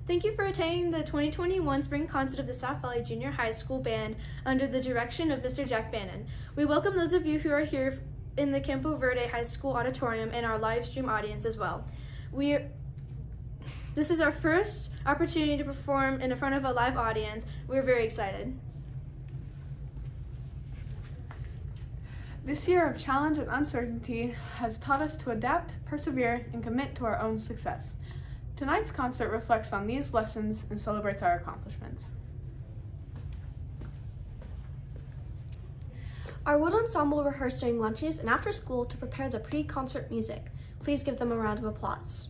Thank you for attending the 2021 Spring Concert of the South Valley Junior High School Band under the direction of Mr. Jack Bannon. We welcome those of you who are here in the Campo Verde High School auditorium and our live stream audience as well. This is our first opportunity to perform in front of a live audience. We're very excited. This year of challenge and uncertainty has taught us to adapt, persevere, and commit to our own success. Tonight's concert reflects on these lessons and celebrates our accomplishments. Our wood ensemble rehearsed during lunches and after school to prepare the pre-concert music. Please give them a round of applause.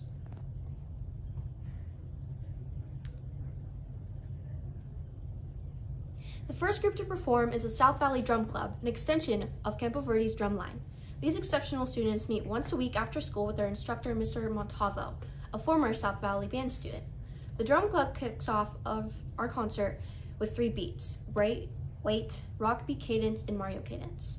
The first group to perform is the South Valley Drum Club, an extension of Campo Verde's drumline. These exceptional students meet once a week after school with their instructor, Mr. Montalvo, a former South Valley band student. The drum club kicks off of our concert with 3 beats: right, wait, rock beat cadence, and Mario cadence.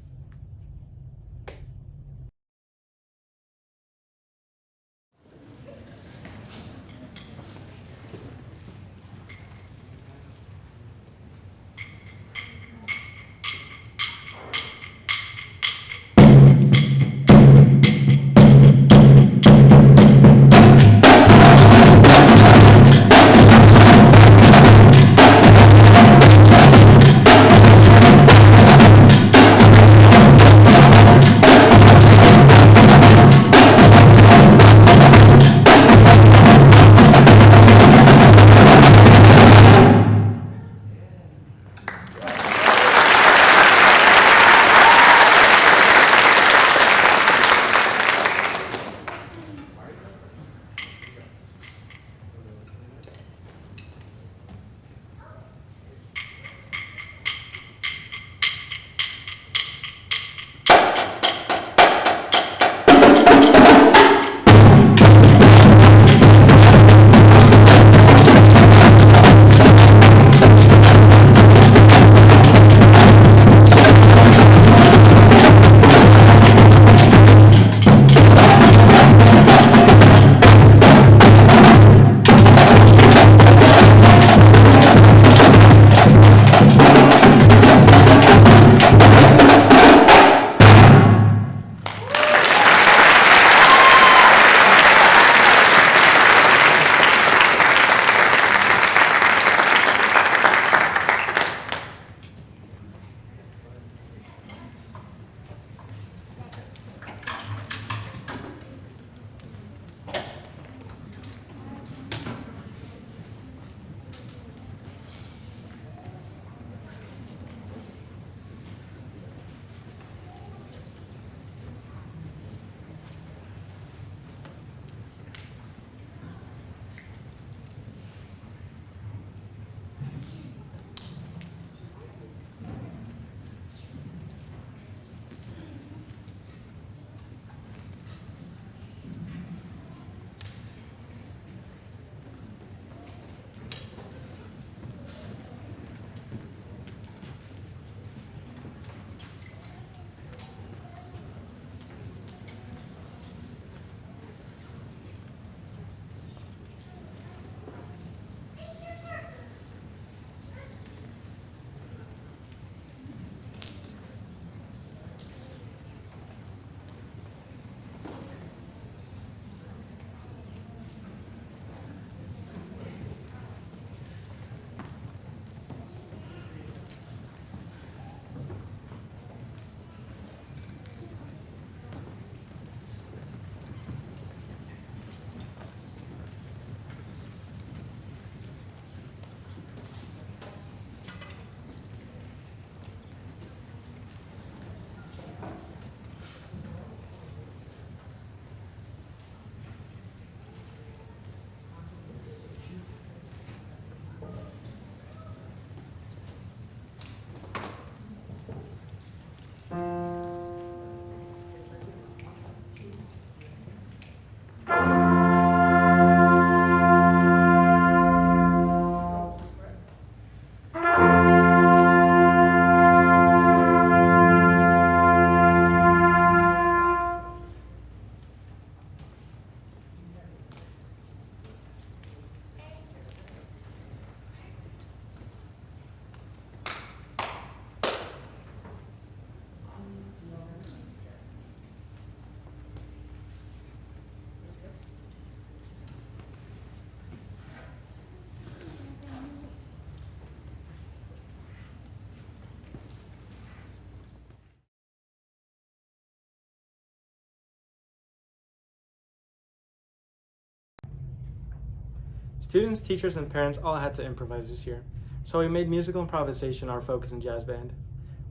Students, teachers, and parents all had to improvise this year, so we made musical improvisation our focus in jazz band.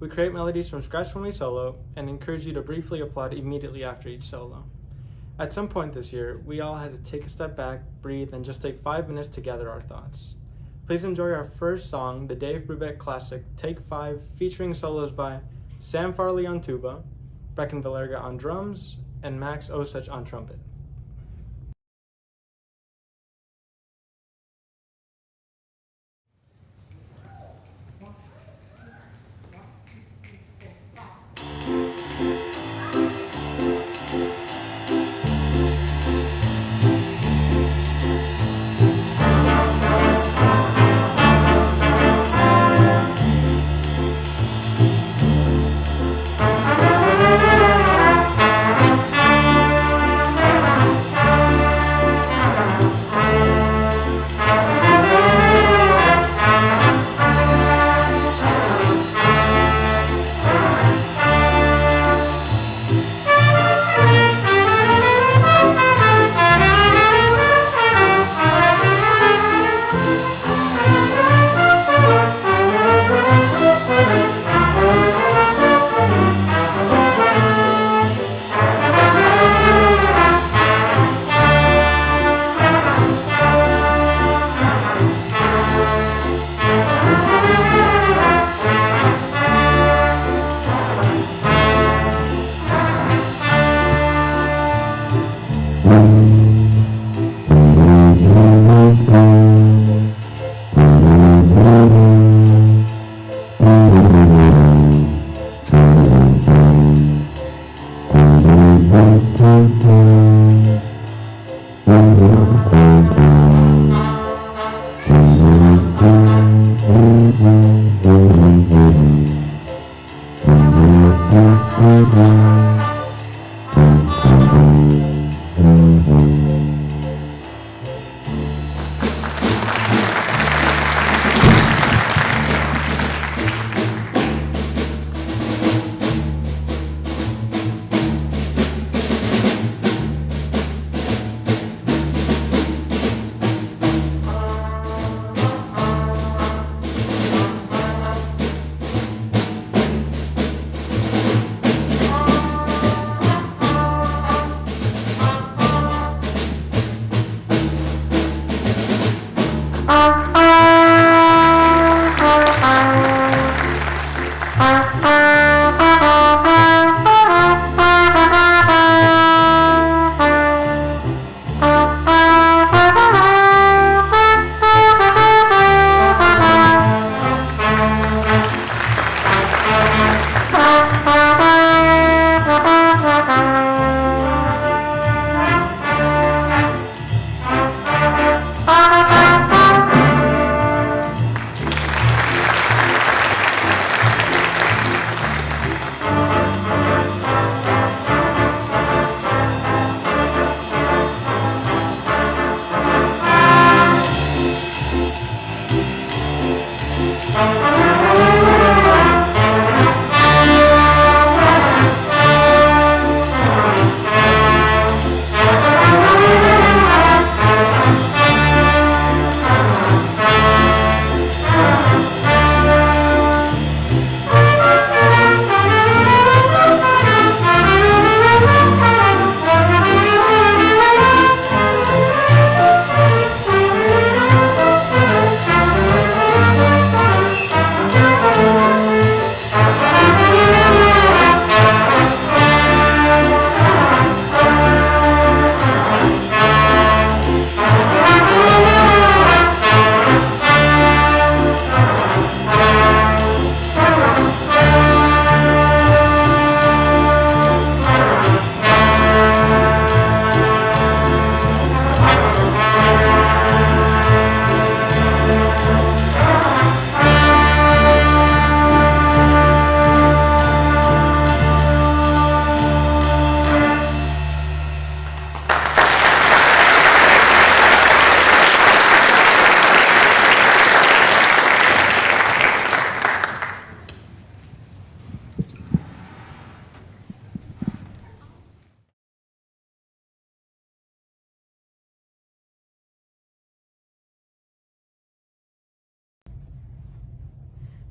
We create melodies from scratch when we solo and encourage you to briefly applaud immediately after each solo. At some point this year, we all had to take a step back, breathe, and just take 5 minutes to gather our thoughts. Please enjoy our first song, the Dave Brubeck classic, Take 5, featuring solos by Sam Farley on tuba, Brecken Valerga on drums, and Max Osich on trumpet.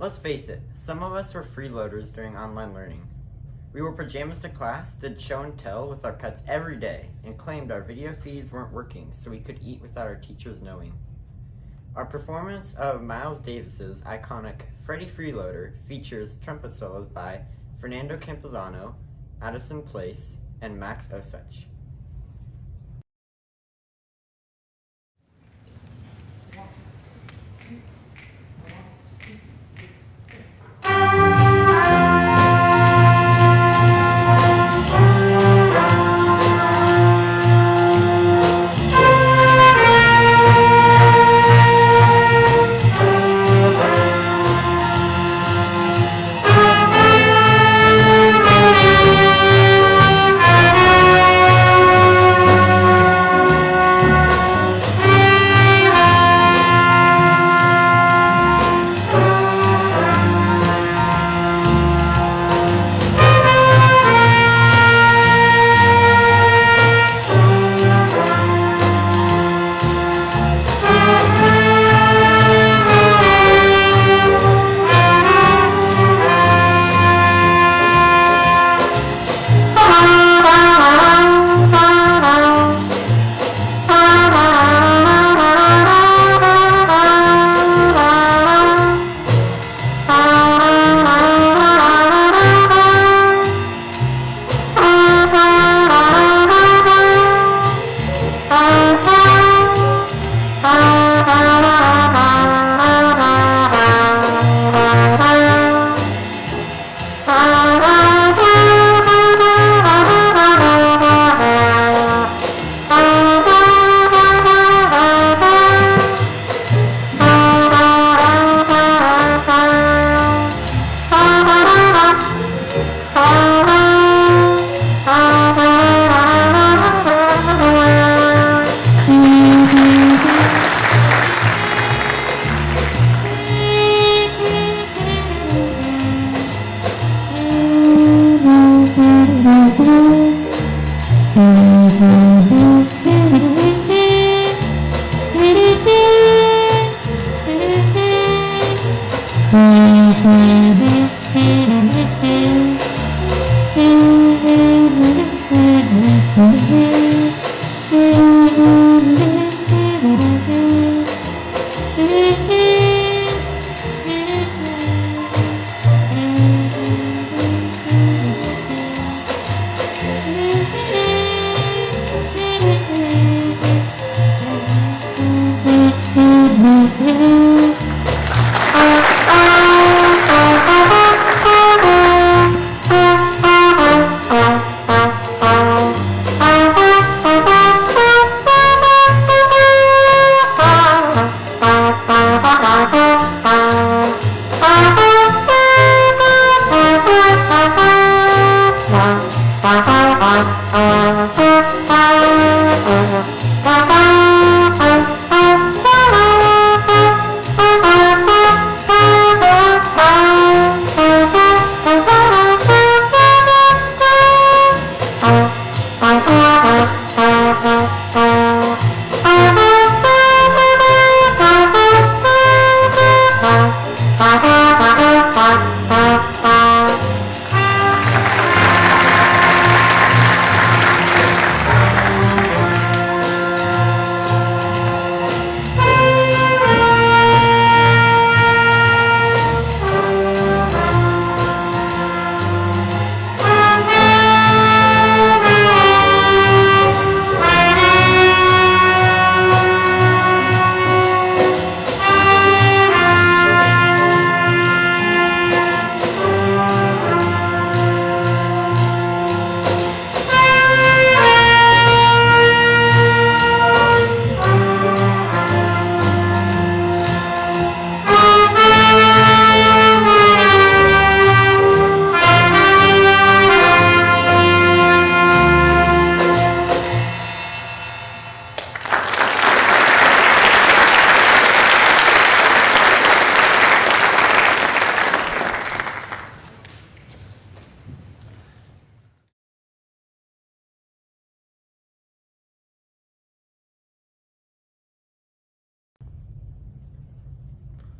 Let's face it, some of us were freeloaders during online learning. We wore pajamas to class, did show and tell with our pets every day, and claimed our video feeds weren't working so we could eat without our teachers knowing. Our performance of Miles Davis's iconic Freddie Freeloader features trumpet solos by Fernando Campuzano, Addison Place, and Max Osech.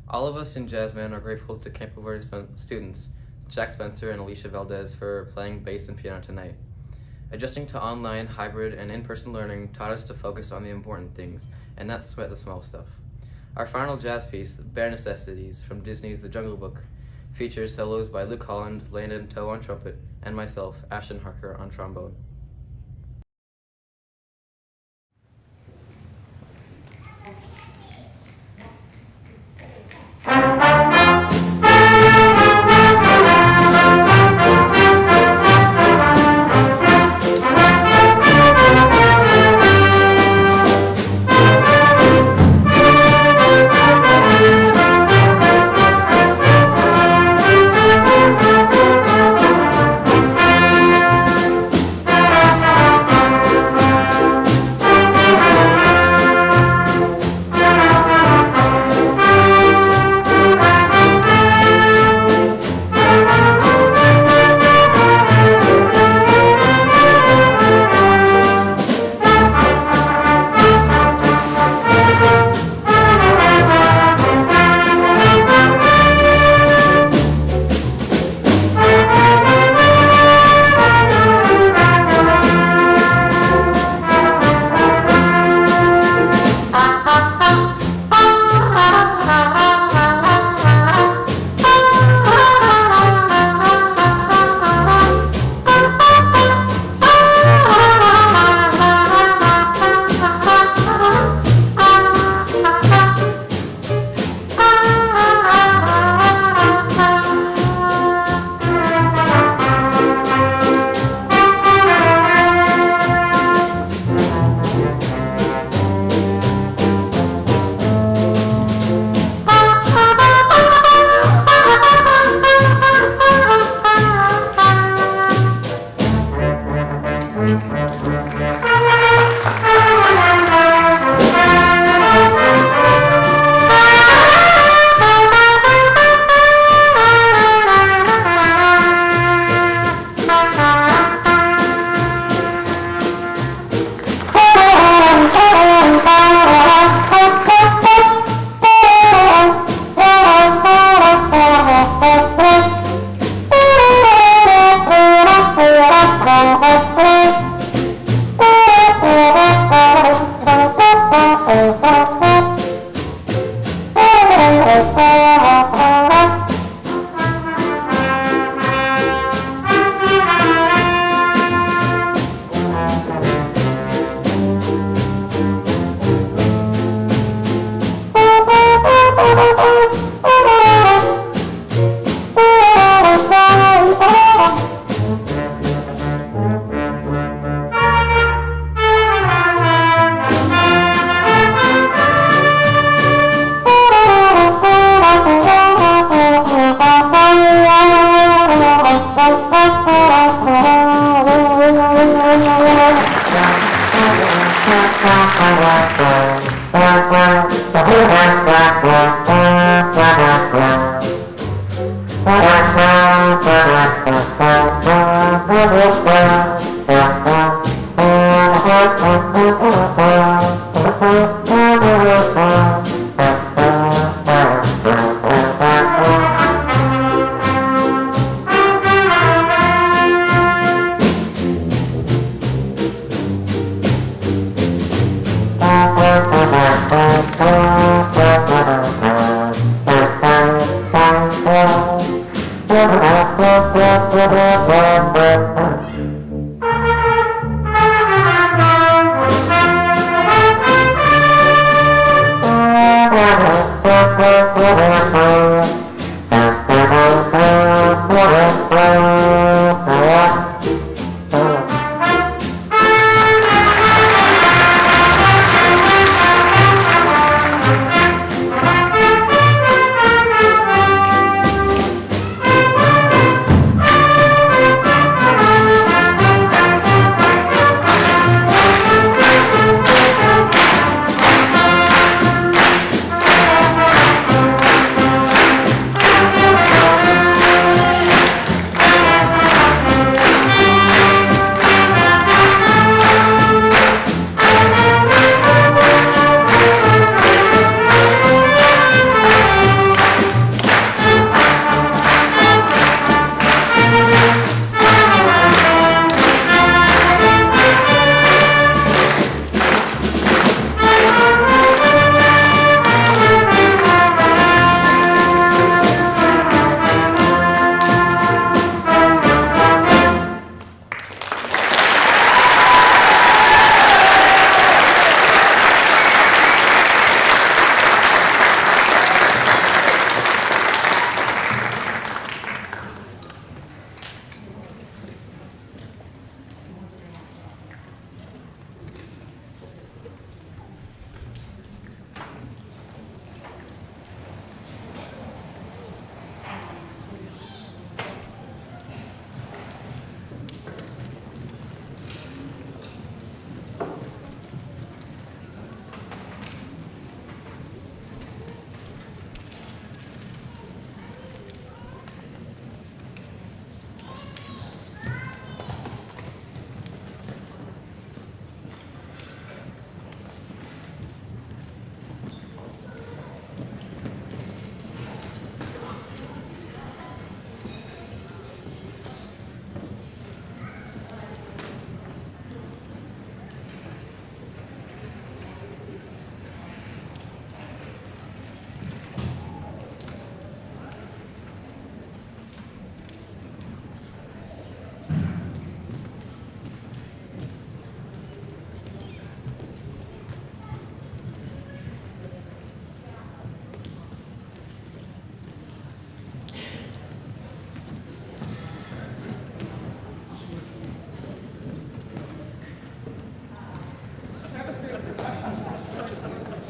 All of us in Jazz Band are grateful to Campo Verde students, Jack Spencer and Alicia Valdez, for playing bass and piano tonight. Adjusting to online, hybrid, and in-person learning taught us to focus on the important things and not sweat the small stuff. Our final jazz piece, Bare Necessities, from Disney's The Jungle Book, features solos by Luke Holland, Landon Toe on trumpet, and myself, Ashton Harker, on trombone.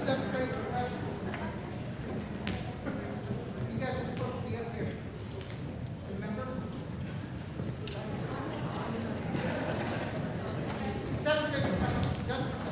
seventh grade professionals. You guys are supposed to be up here. Remember? Seventh grade professionals. Just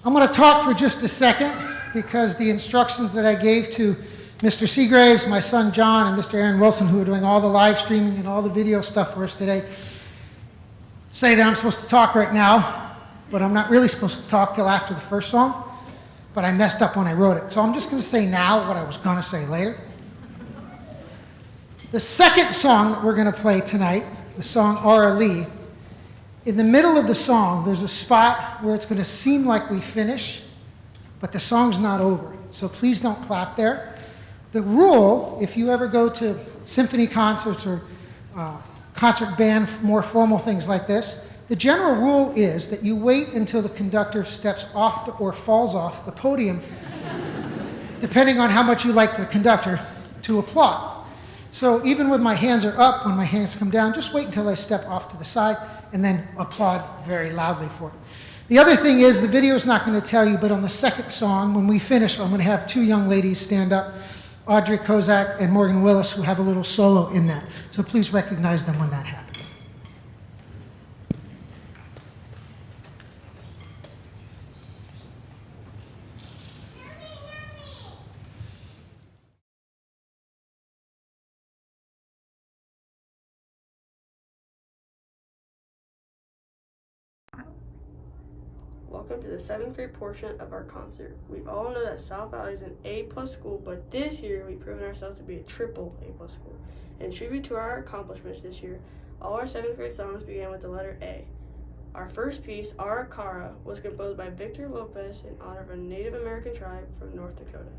I'm going to talk for just a second because the instructions that I gave to Mr. Seagraves, my son John, and Mr. Aaron Wilson, who are doing all the live streaming and all the video stuff for us today, say that I'm supposed to talk right now, but I'm not really supposed to talk till after the first song, but I messed up when I wrote it. So I'm just going to say now what I was going to say later. The second song that we're going to play tonight, the song Aura Lee, in the middle of the song, there's a spot where it's going to seem like we finish, but the song's not over. So please don't clap there. The rule, if you ever go to symphony concerts or concert band, more formal things like this, the general rule is that you wait until the conductor steps off or falls off the podium, depending on how much you like the conductor, to applaud. So even when my hands are up, when my hands come down, just wait until I step off to the side and then applaud very loudly for it. The other thing is, the video is not going to tell you, but on the second song, when we finish, I'm going to have two young ladies stand up, Audrey Kozak and Morgan Willis, who have a little solo in that. So please recognize them when that happens. Welcome to the 7th grade portion of our concert. We all know that South Valley is an A+ school, but this year we've proven ourselves to be a triple A+ school. In tribute to our accomplishments this year, all our 7th grade songs began with the letter A. Our first piece, Ara Kara, was composed by Victor Lopez in honor of a Native American tribe from North Dakota.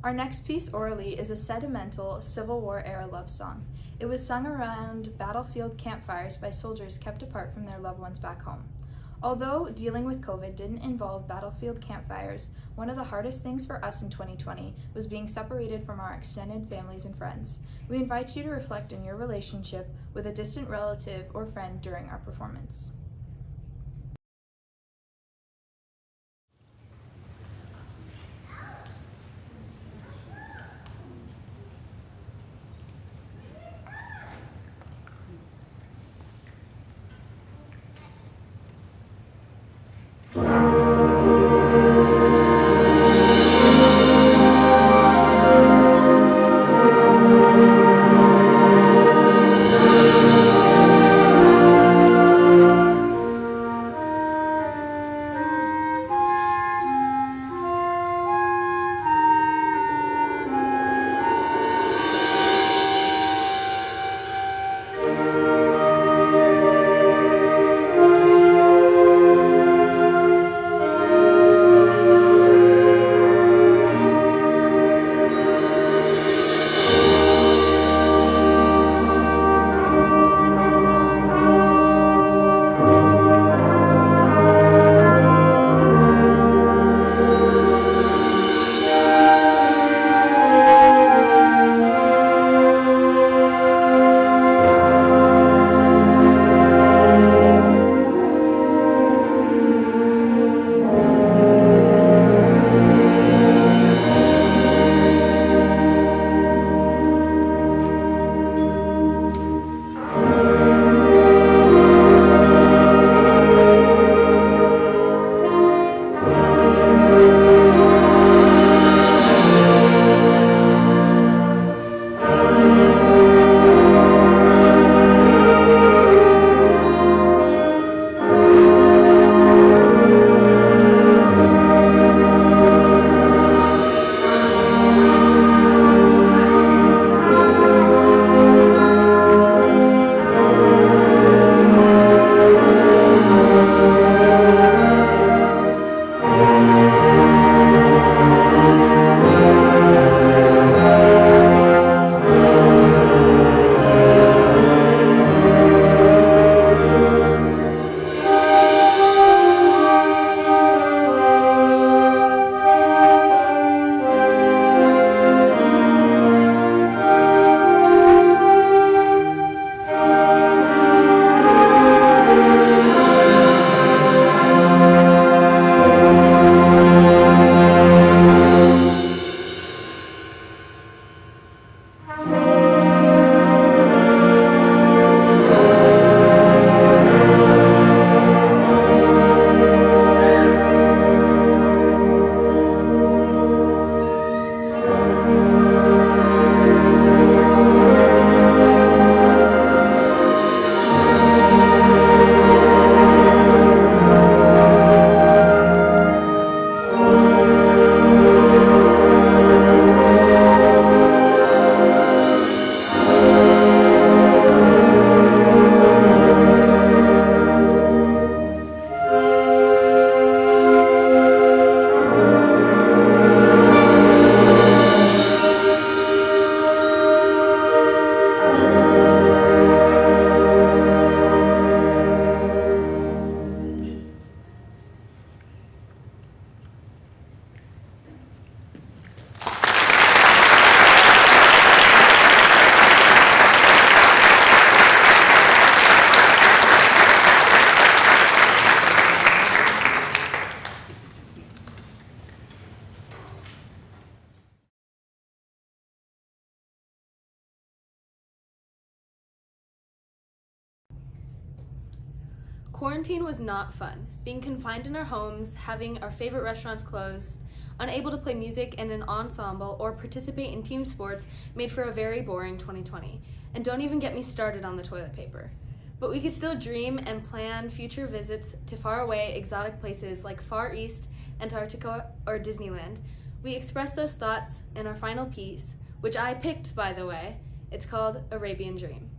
Our next piece, Orally, is a sentimental Civil War era love song. It was sung around battlefield campfires by soldiers kept apart from their loved ones back home. Although dealing with COVID didn't involve battlefield campfires, one of the hardest things for us in 2020 was being separated from our extended families and friends. We invite you to reflect on your relationship with a distant relative or friend during our performance. Quarantine was not fun. Being confined in our homes, having our favorite restaurants closed, unable to play music in an ensemble or participate in team sports made for a very boring 2020. And don't even get me started on the toilet paper. But we could still dream and plan future visits to faraway, exotic places like Far East, Antarctica, or Disneyland. We expressed those thoughts in our final piece, which I picked, by the way. It's called Arabian Dream.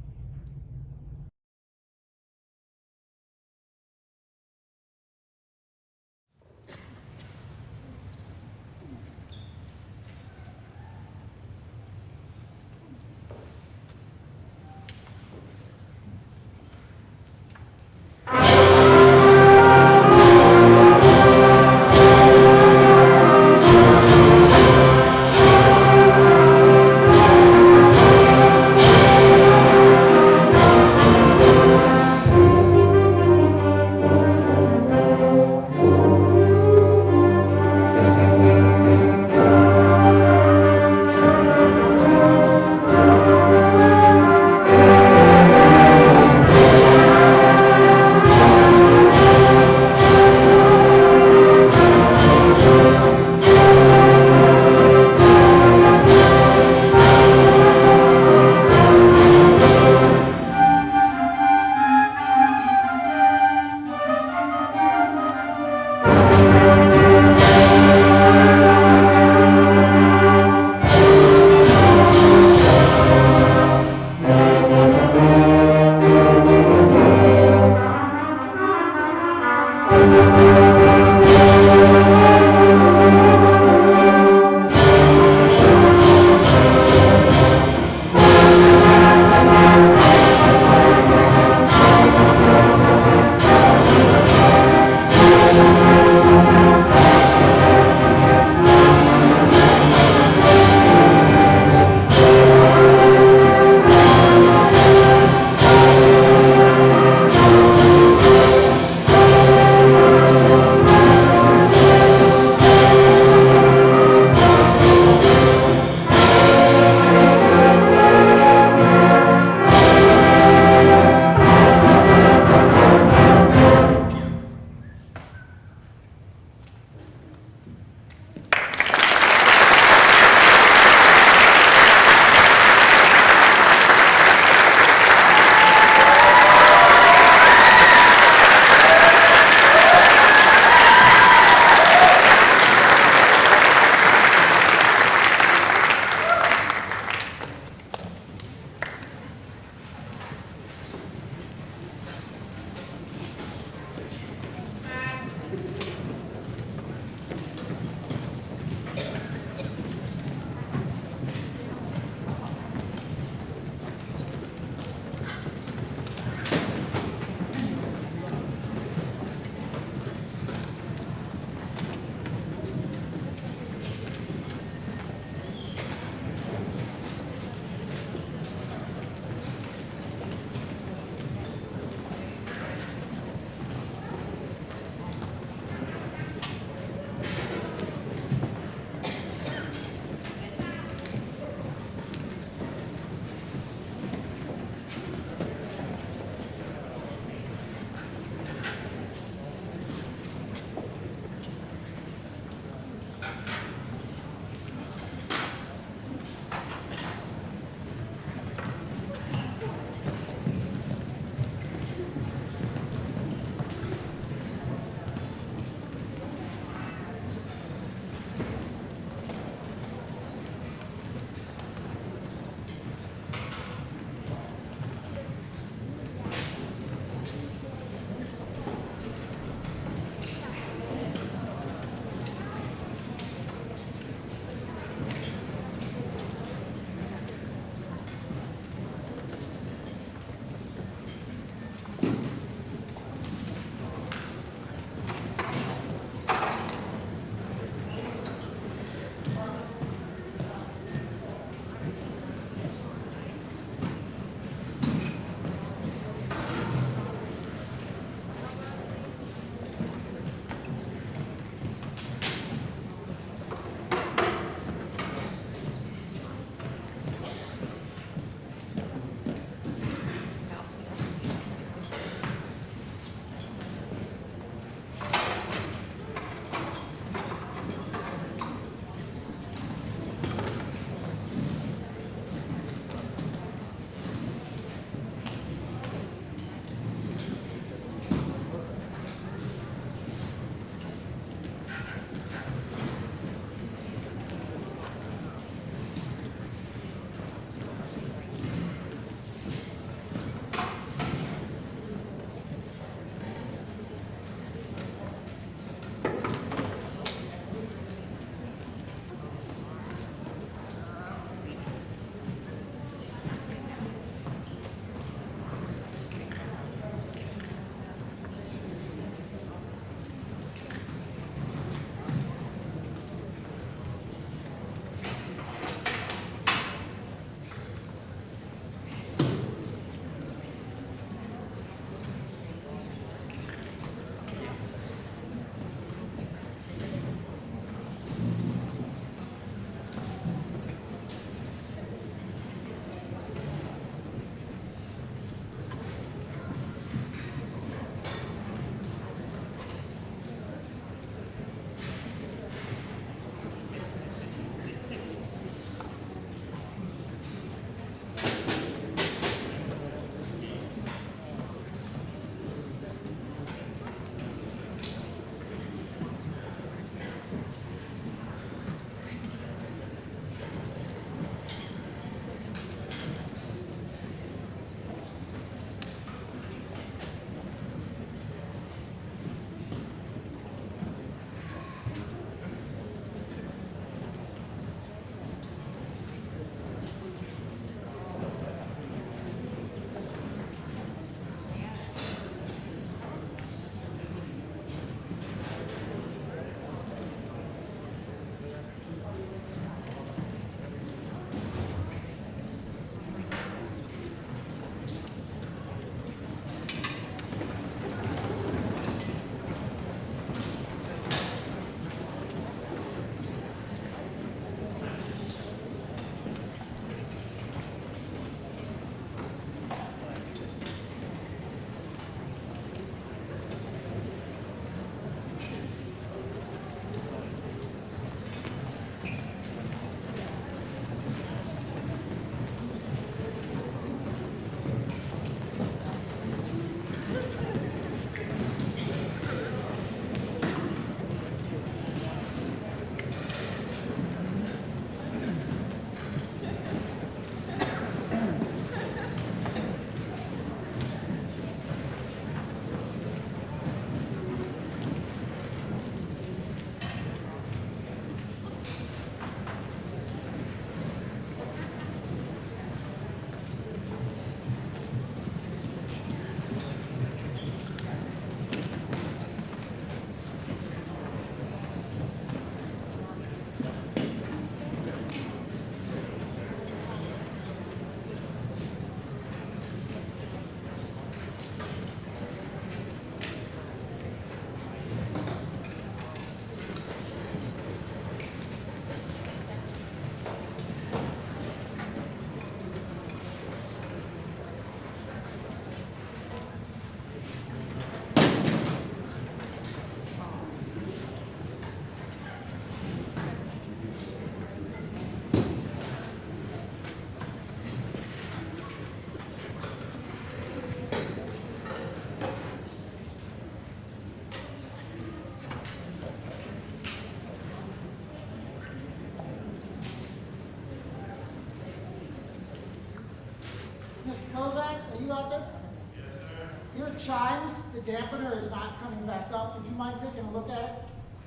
chimes, the dampener is not coming back up. Would you mind taking a look at it?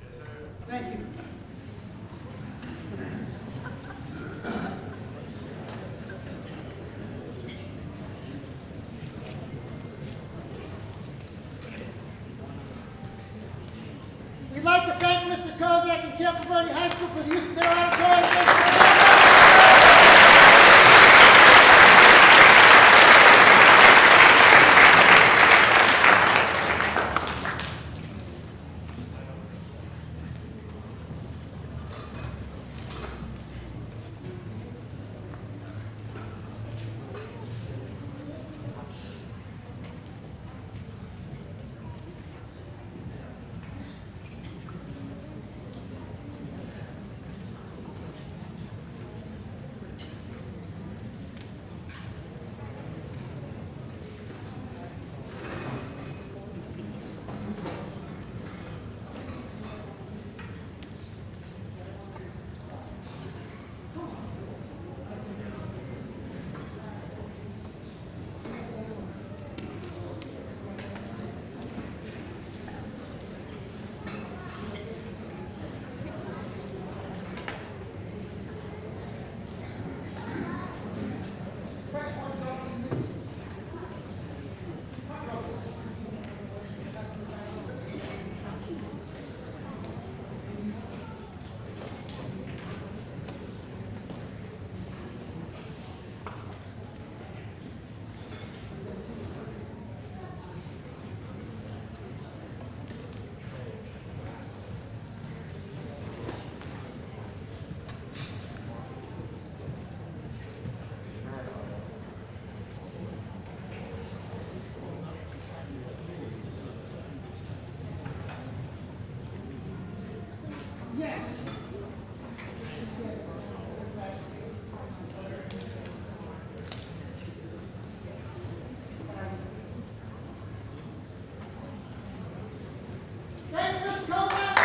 Yes, sir. Thank you. We'd like to thank Mr. Kozak and Campo Verde High School for the use of their auditorium. Yes. Thank you, Mr. Kozak.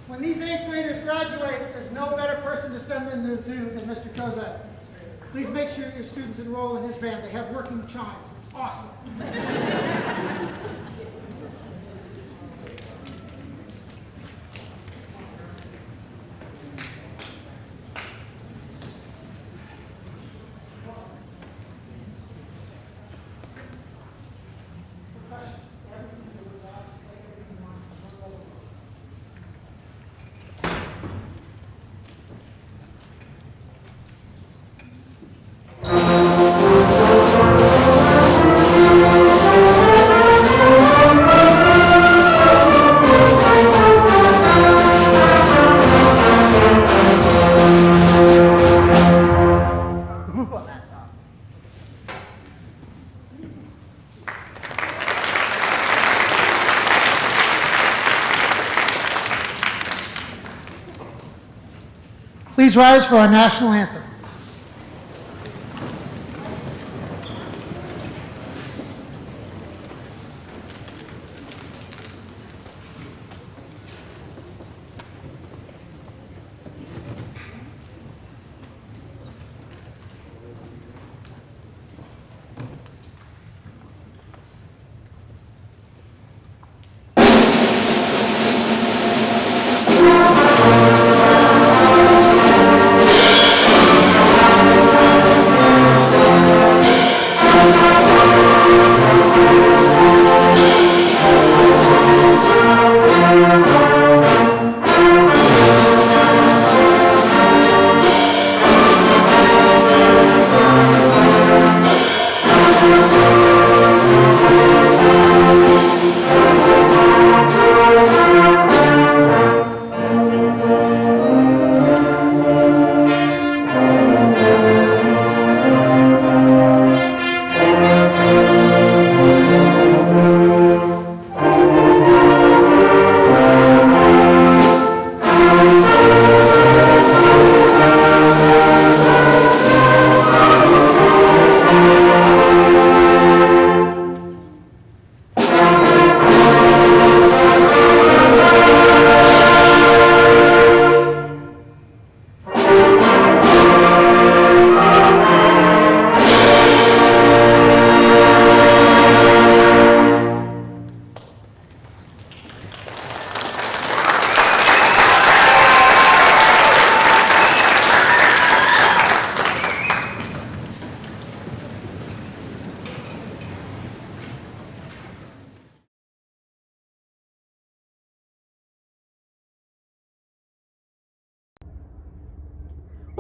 When these 8th graders graduate, there's no better person to send them to than Mr. Kozak. Please make sure your students enroll in his band. They have working chimes. It's awesome. Please rise for our national anthem.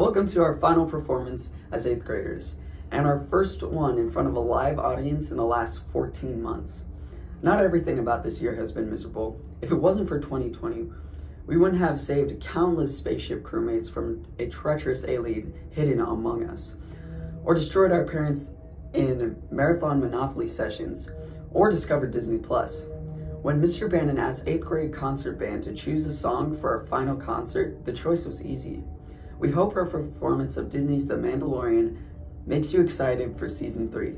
Welcome to our final performance as 8th graders, and our first one in front of a live audience in the last 14 months. Not everything about this year has been miserable. If it wasn't for 2020, we wouldn't have saved countless spaceship crewmates from a treacherous alien hidden among us, or destroyed our parents in marathon Monopoly sessions, or discovered Disney Plus. When Mr. Bannon asked 8th grade concert band to choose a song for our final concert, the choice was easy. We hope our performance of Disney's The Mandalorian makes you excited for season 3.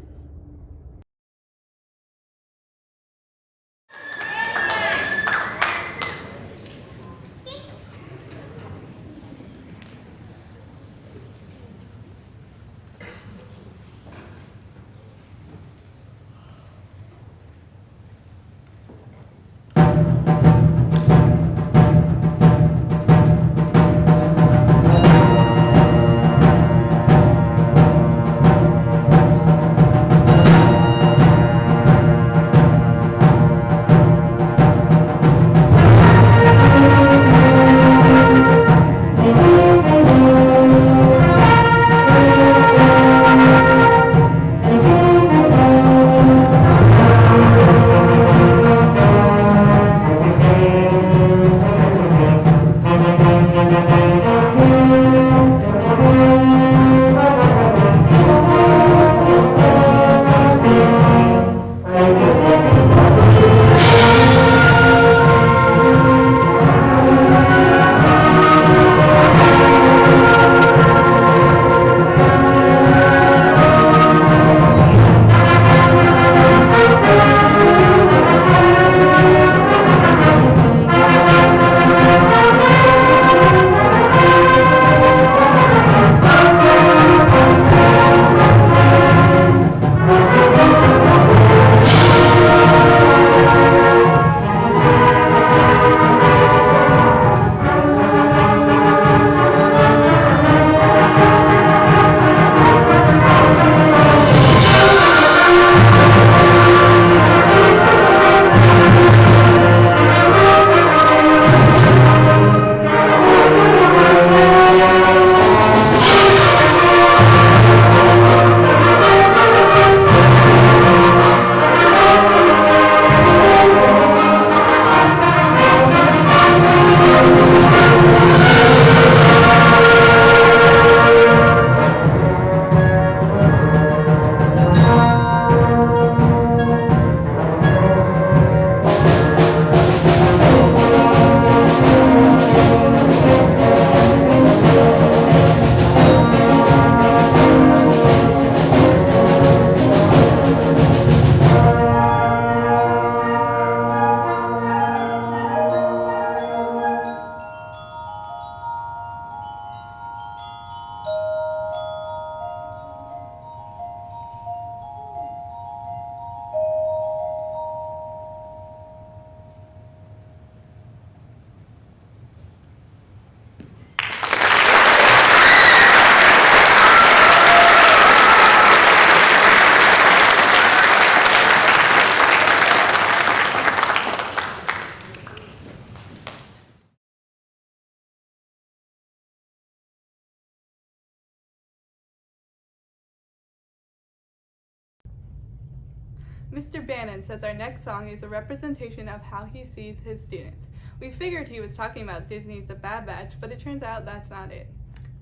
Mr. Bannon says our next song is a representation of how he sees his students. We figured he was talking about Disney's The Bad Batch, but it turns out that's not it.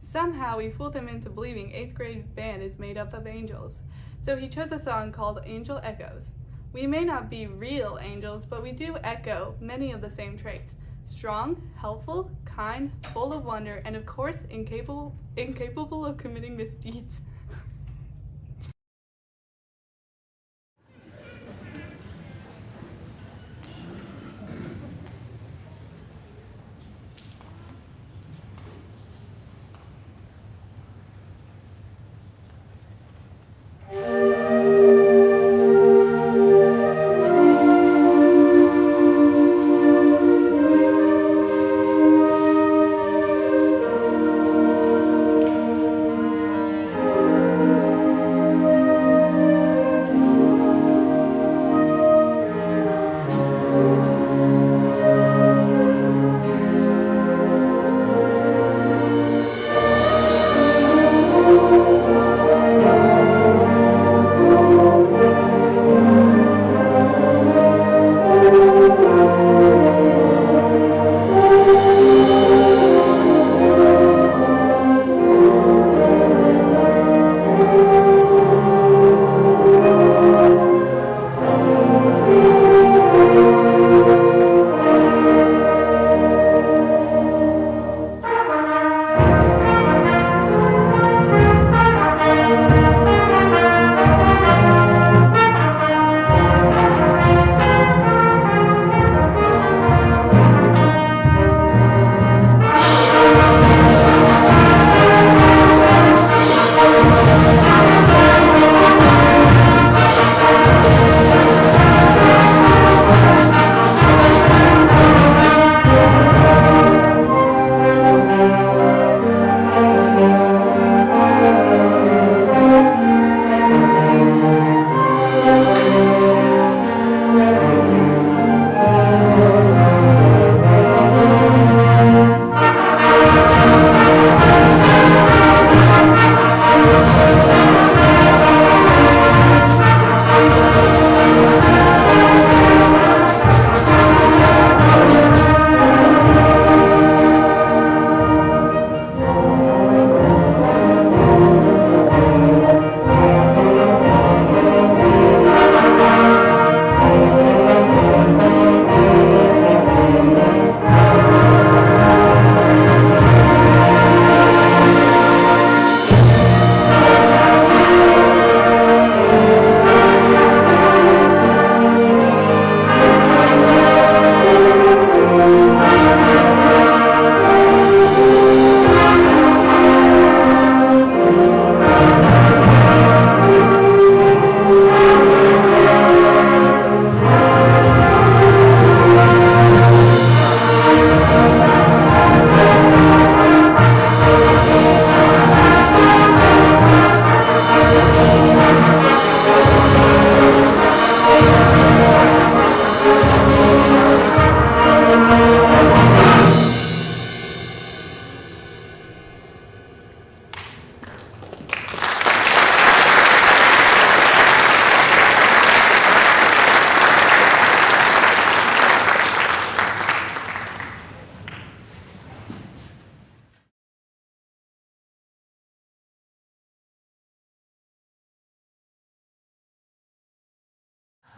Somehow we fooled him into believing 8th grade band is made up of angels. So he chose a song called Angel Echoes. We may not be real angels, but we do echo many of the same traits. Strong, helpful, kind, full of wonder, and of course incapable of committing misdeeds.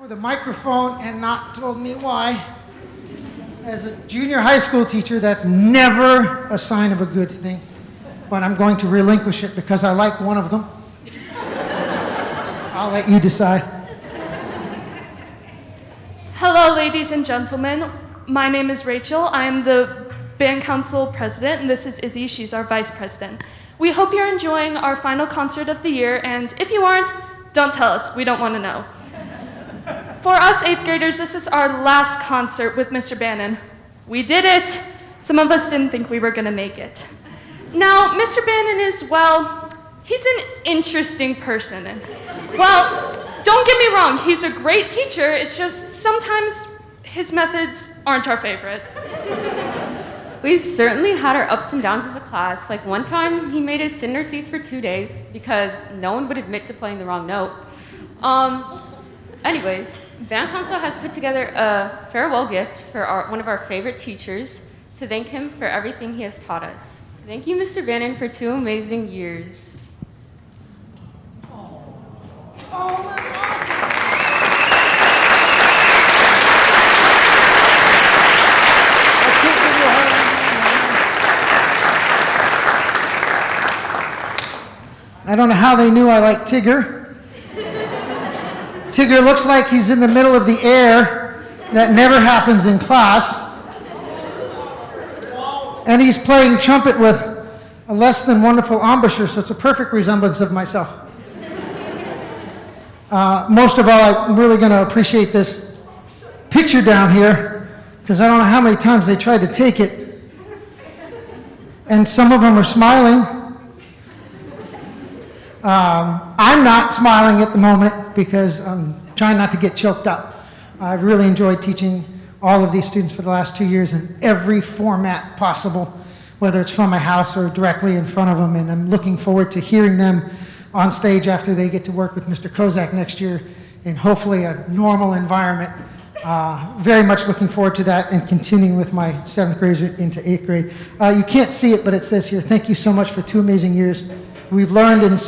for the microphone and not told me why. As a junior high school teacher, that's never a sign of a good thing. But I'm going to relinquish it because I like one of them. I'll let you decide. Hello, ladies and gentlemen. My name is Rachel. I am the band council president, and this is Izzy. She's our vice president. We hope you're enjoying our final concert of the year, and if you aren't, don't tell us. We don't want to know. For us 8th graders, this is our last concert with Mr. Bannon. We did it. Some of us didn't think we were going to make it. Now, Mr. Bannon is, well, he's an interesting person. And, well, don't get me wrong, he's a great teacher. It's just sometimes his methods aren't our favorite. We've certainly had our ups and downs as a class. Like one time, he made us sit in our seats for 2 days because no one would admit to playing the wrong note. Anyways, Band Council has put together a farewell gift for one of our favorite teachers to thank him for everything he has taught us. Thank you, Mr. Bannon, for 2 amazing years. I don't know how they knew I liked Tigger. Tigger looks like he's in the middle of the air. That never happens in class. And he's playing trumpet with a less than wonderful embouchure, so it's a perfect resemblance of myself. Most of all, I'm really going to appreciate this picture down here, because I don't know how many times they tried to take it. And some of them are smiling. I'm not smiling at the moment because I'm trying not to get choked up. I've really enjoyed teaching all of these students for the last 2 years in every format possible, whether it's from my house or directly in front of them, and I'm looking forward to hearing them on stage after they get to work with Mr. Kozak next year in hopefully a normal environment. Very much looking forward to that and continuing with my 7th graders into 8th grade. You can't see it, but it says here, thank you so much for 2 amazing years. We've learned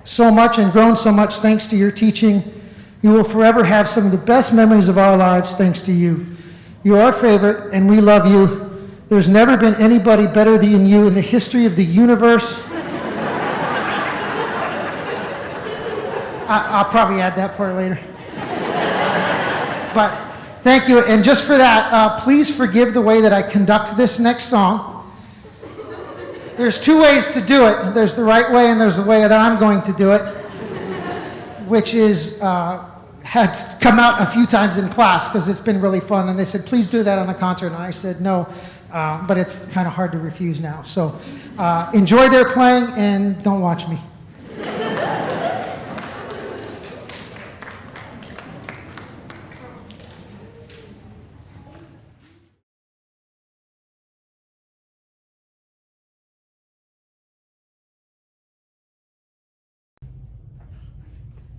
so much and grown so much thanks to your teaching. You will forever have some of the best memories of our lives thanks to you. You are our favorite, and we love you. There's never been anybody better than you in the history of the universe. I'll probably add that part later. But thank you, and just for that, please forgive the way that I conduct this next song. There's 2 ways to do it. There's the right way and there's the way that I'm going to do it, which is had come out a few times in class because it's been really fun. And they said, please do that on the concert. And I said, no, but it's kind of hard to refuse now. So enjoy their playing and don't watch me.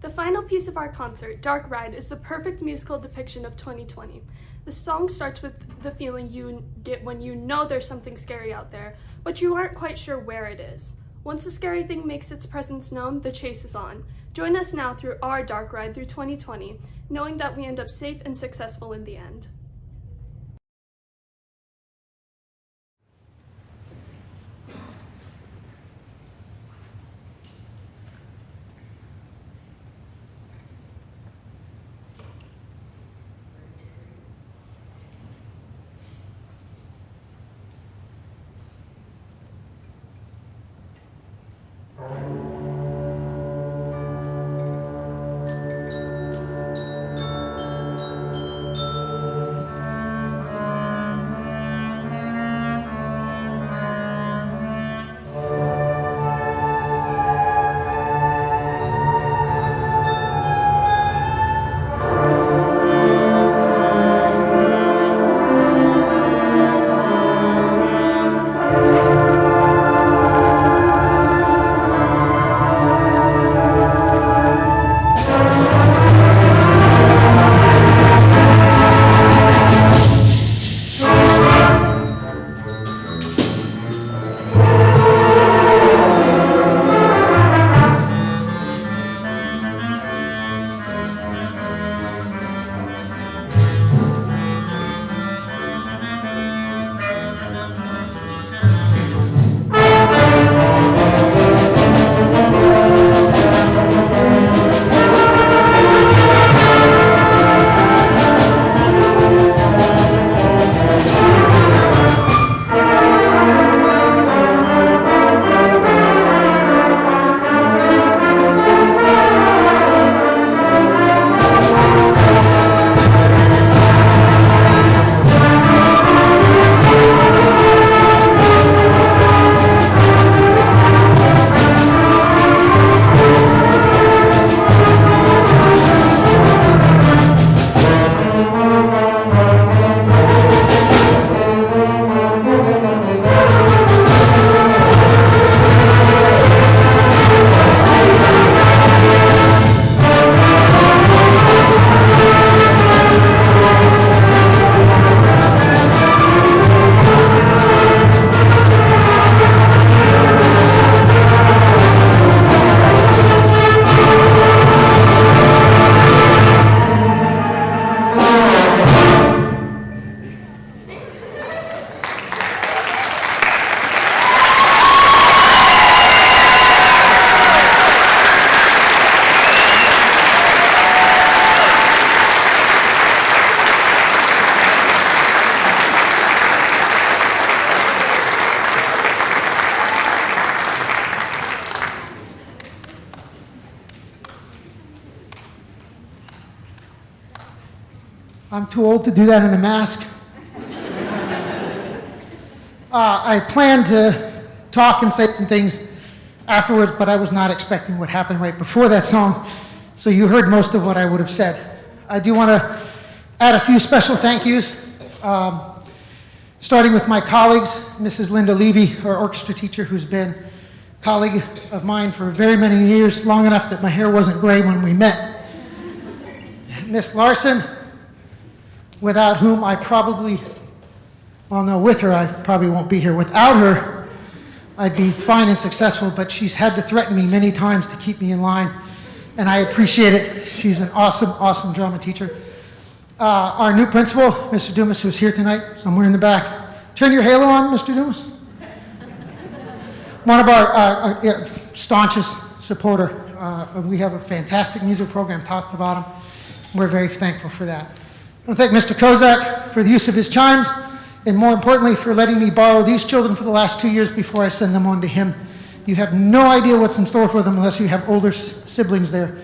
The final piece of our concert, Dark Ride, is the perfect musical depiction of 2020. The song starts with the feeling you get when you know there's something scary out there, but you aren't quite sure where it is. Once the scary thing makes its presence known, the chase is on. Join us now through our dark ride through 2020, knowing that we end up safe and successful in the end. I'm too old to do that in a mask. I planned to talk and say some things afterwards, but I was not expecting what happened right before that song, so you heard most of what I would have said. I do want to add a few special thank yous, starting with my colleagues, Mrs. Linda Levy, our orchestra teacher, who's been a colleague of mine for very many years, long enough that my hair wasn't gray when we met. Miss Larson, without whom I probably, well, no, with her I probably won't be here. Without her, I'd be fine and successful, but she's had to threaten me many times to keep me in line, and I appreciate it. She's an awesome, awesome drama teacher. Our new principal, Mr. Dumas, who's here tonight, somewhere in the back. Turn your halo on, Mr. Dumas. One of our staunchest supporter. We have a fantastic music program, top to bottom. We're very thankful for that. I want to thank Mr. Kozak for the use of his chimes, and more importantly, for letting me borrow these children for the last 2 years before I send them on to him. You have no idea what's in store for them unless you have older siblings there,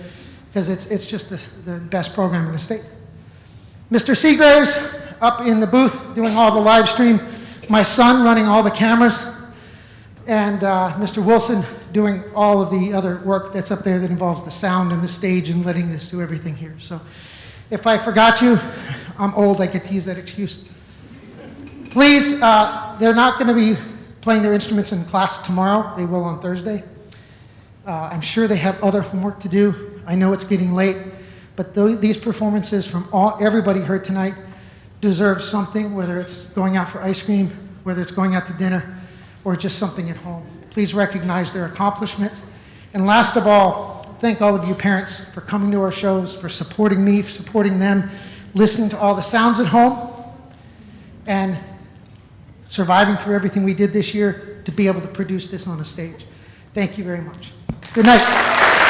because it's just the best program in the state. Mr. Seagraves, up in the booth doing all the live stream, my son running all the cameras, and Mr. Wilson doing all of the other work that's up there that involves the sound and the stage and letting us do everything here. So if I forgot you, I'm old, I get to use that excuse. Please, they're not going to be playing their instruments in class tomorrow. They will on Thursday. I'm sure they have other homework to do. I know it's getting late, but these performances from everybody heard tonight deserve something, whether it's going out for ice cream, whether it's going out to dinner, or just something at home. Please recognize their accomplishments. And last of all, thank all of you parents for coming to our shows, for supporting me, for supporting them, listening to all the sounds at home, and surviving through everything we did this year to be able to produce this on a stage. Thank you very much. Good night.